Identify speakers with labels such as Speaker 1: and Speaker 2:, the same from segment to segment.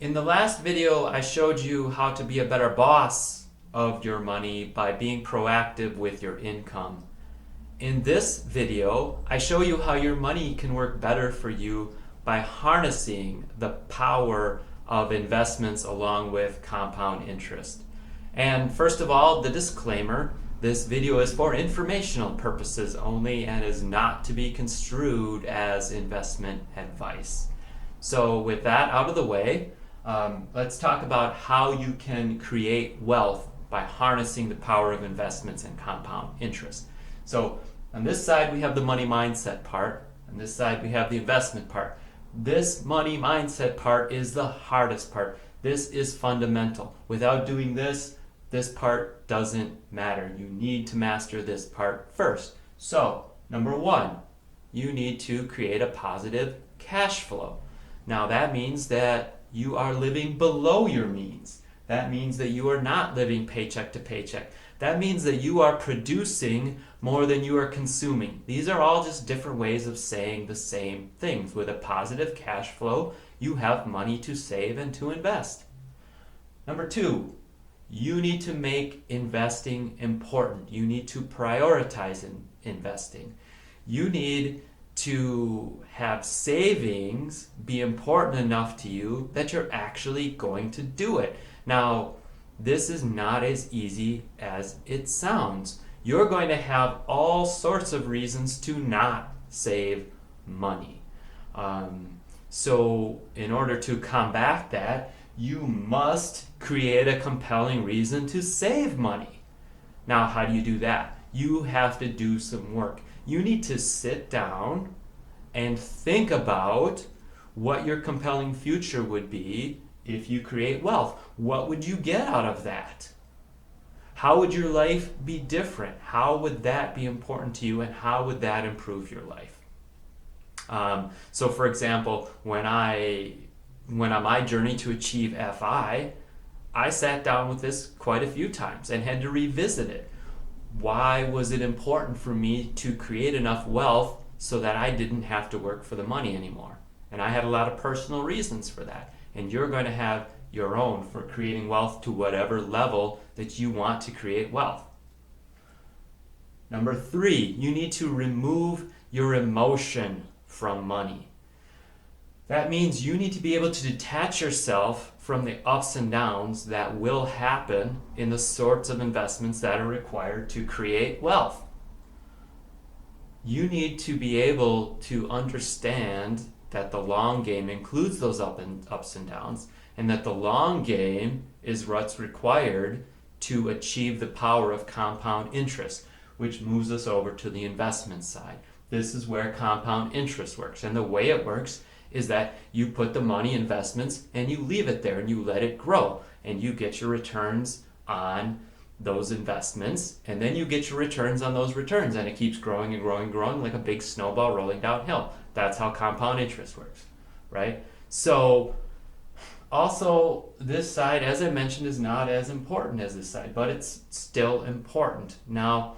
Speaker 1: In the last video, I showed you how to be a better boss of your money by being proactive with your income. In this video, I show you how your money can work better for you by harnessing the power of investments along with compound interest. And first of all, the disclaimer, this video is for informational purposes only and is not to be construed as investment advice. So with that out of the way, let's talk about how you can create wealth by harnessing the power of investments and compound interest. So on this side we have the money mindset part, on this side we have the investment part. This money mindset part is the hardest part. This is fundamental. Without doing this, this part doesn't matter. You need to master this part first. So, number one, you need to create a positive cash flow. Now that means that you are living below your means. That means that you are not living paycheck to paycheck. That means that you are producing more than you are consuming. These are all just different ways of saying the same things. With a positive cash flow, you have money to save and to invest. Number two, you need to make investing important. You need to prioritize investing. You need to have savings be important enough to you that you're actually going to do it. Now, this is not as easy as it sounds. You're going to have all sorts of reasons to not save money. So in order to combat that, you must create a compelling reason to save money. Now, how do you do that? You have to do some work. You need to sit down and think about what your compelling future would be if you create wealth. What would you get out of that? How would your life be different? How would that be important to you, and how would that improve your life? So for example, when on my journey to achieve FI, I sat down with this quite a few times and had to revisit it. Why was it important for me to create enough wealth so that I didn't have to work for the money anymore? And I had a lot of personal reasons for that. And you're going to have your own for creating wealth to whatever level that you want to create wealth. Number three, you need to remove your emotion from money. That means you need to be able to detach yourself from the ups and downs that will happen in the sorts of investments that are required to create wealth. You need to be able to understand that the long game includes those ups and downs, and that the long game is what's required to achieve the power of compound interest, which moves us over to the investment side. This is where compound interest works, and the way it works is that you put the money investments and you leave it there and you let it grow, and you get your returns on those investments, and then you get your returns on those returns, and it keeps growing and growing and growing like a big snowball rolling downhill. That's how compound interest works, right? So also this side, as I mentioned, is not as important as this side, but it's still important. Now,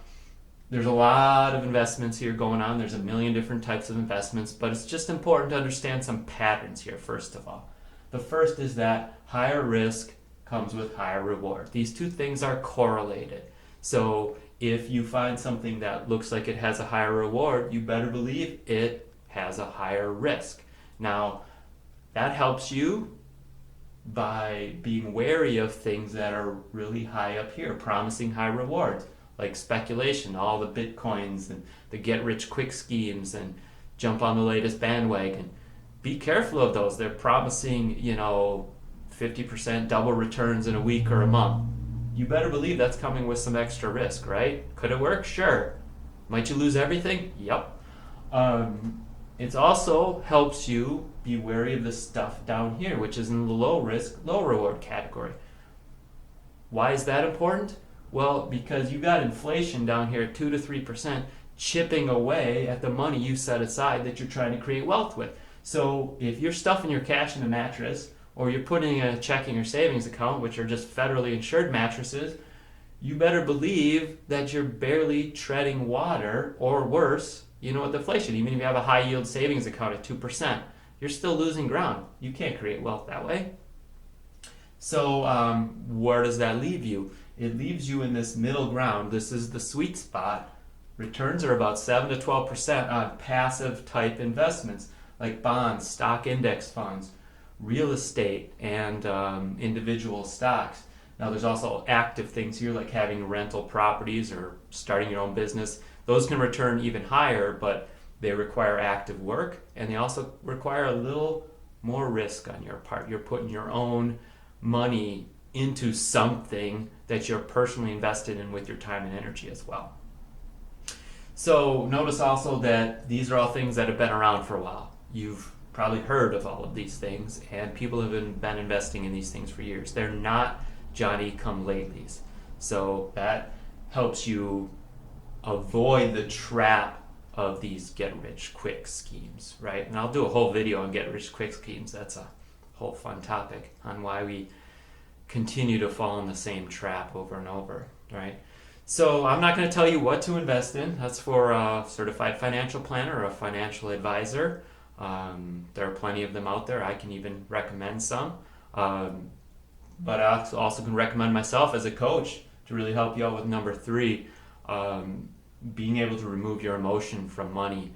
Speaker 1: there's a lot of investments here going on. There's a million different types of investments, but it's just important to understand some patterns here, first of all. The first is that higher risk comes with higher reward. These two things are correlated. So if you find something that looks like it has a higher reward, you better believe it has a higher risk. Now, that helps you by being wary of things that are really high up here, promising high rewards, like speculation, all the bitcoins and the get-rich-quick schemes, and jump on the latest bandwagon. Be careful of those. They're promising, 50% double returns in a week or a month. You better believe that's coming with some extra risk, right? Could it work? Sure. Might you lose everything? Yep. It also helps you be wary of the stuff down here, which is in the low risk, low reward category. Why is that important? Well, because you got inflation down here at 2 to 3% chipping away at the money you set aside that you're trying to create wealth with. So if you're stuffing your cash in a mattress, or you're putting in a checking or savings account, which are just federally insured mattresses, you better believe that you're barely treading water, or worse, with inflation. Even if you have a high yield savings account at 2%, you're still losing ground. You can't create wealth that way. So where does that leave you? It leaves you in this middle ground. This is the sweet spot. Returns are about 7 to 12% on passive type investments like bonds, stock index funds, real estate, and individual stocks. Now, there's also active things here like having rental properties or starting your own business. Those can return even higher, but they require active work and they also require a little more risk on your part. You're putting your own money into something that you're personally invested in with your time and energy as well. So notice also that these are all things that have been around for a while. You've probably heard of all of these things, and people have been investing in these things for years. They're not Johnny come latelys. So that helps you avoid the trap of these get rich quick schemes, right? And I'll do a whole video on get rich quick schemes. That's a whole fun topic on why we continue to fall in the same trap over and over, right? So I'm not going to tell you what to invest in. That's for a certified financial planner or a financial advisor. There are plenty of them out there. I can even recommend some. But I also can recommend myself as a coach to really help you out with number 3, being able to remove your emotion from money.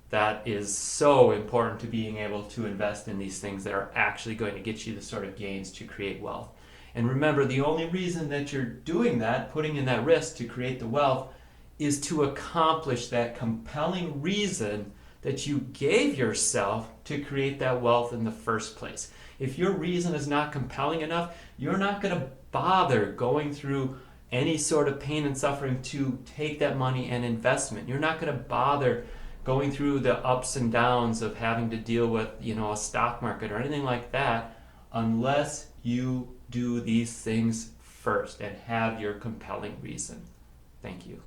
Speaker 1: That is so important to being able to invest in these things that are actually going to get you the sort of gains to create wealth. And remember, the only reason that you're doing that, putting in that risk to create the wealth, is to accomplish that compelling reason that you gave yourself to create that wealth in the first place. If your reason is not compelling enough, you're not going to bother going through any sort of pain and suffering to take that money and investment. You're not going to bother going through the ups and downs of having to deal with, a stock market or anything like that unless you do these things first and have your compelling reason. Thank you.